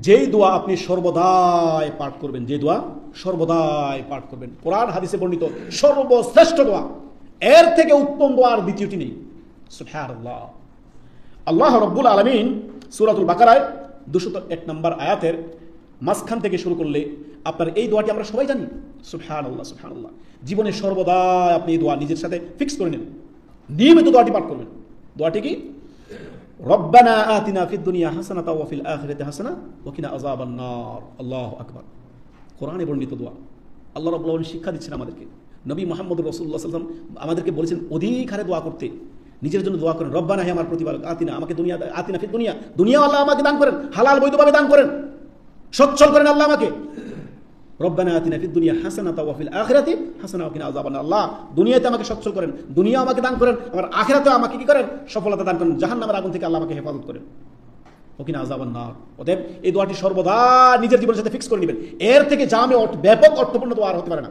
যেই দোয়া আপনি সর্বদাই পাঠ করবেন, যে দোয়া সর্বদাই পাঠ করবেন, কোরআন হাদিসে বর্ণিত সর্বশ্রেষ্ঠ দোয়া, এর থেকে উত্তম দোয়া আর দ্বিতীয়টি নেই। সুবহানাল্লাহ। আল্লাহ রাব্বুল আলামিন সূরাতুল বাকারায় 201 নম্বর আয়াতের মাঝখান থেকে শুরু করলে আপনার এই দোয়াটি আমরা সবাই জানি। সুবহানাল্লাহ, সুবহানাল্লাহ। জীবনে সর্বদাই আপনি এই দোয়া নিজের সাথে ফিক্স করে নেন, নিয়মিত দোয়াটি পাঠ করবেন। দোয়াটি কি? রব্বানা আতিনা ফিদ দুনিয়া হাসানাতাও ওয়া ফিল আখিরাতি হাসানা ওয়া কিনা আযাবান নার। আল্লাহু আকবার। কোরআনে বর্ণিত দোয়া। আল্লাহ রাব্বুল আলামিন শিক্ষা দিচ্ছেন আমাদেরকে। নবী মুহাম্মদুর রাসূলুল্লাহ সাল্লাল্লাহু আলাইহি ওয়াসাল্লাম আমাদেরকে বলেছেন অধিক হারে দোয়া করতে, নিজের জন্য দোয়া করেন। রব্বানা, হে আমার প্রতিপালক, আতিনা, আমাকে দুনিয়া, আতিনা ফিদ দুনিয়া, দুনিয়া আল্লাহ আমাকে দান করেন, হালাল বৈধভাবে দান করেন, সচ্ছল করেন আল্লাহ আমাকে। রব্বানা আতিনা ফিদ দুনিয়া হাসানাতাও ওয়া ফিল আখিরাতি হাসানা ওয়া কিনা আযাবান নার। আল্লাহ দুনিয়াতে আমাকে সচ্ছল করেন, দুনিয়া আমাকে দান করেন, আমার আখিরাতেও আমাকে কি করেন? সফলতা দান করেন, জাহান্নামের আগুন থেকে আল্লাহ আমাকে হেফাজত করেন, ওয়া কিনা আযাবান নার। অতএব এই দোয়াটি সর্বদা নিজের জীবনের সাথে ফিক্স করে নেবেন। এর থেকে জামে ব্যাপক অর্থপূর্ণ দোয়া আর হতে পারে না।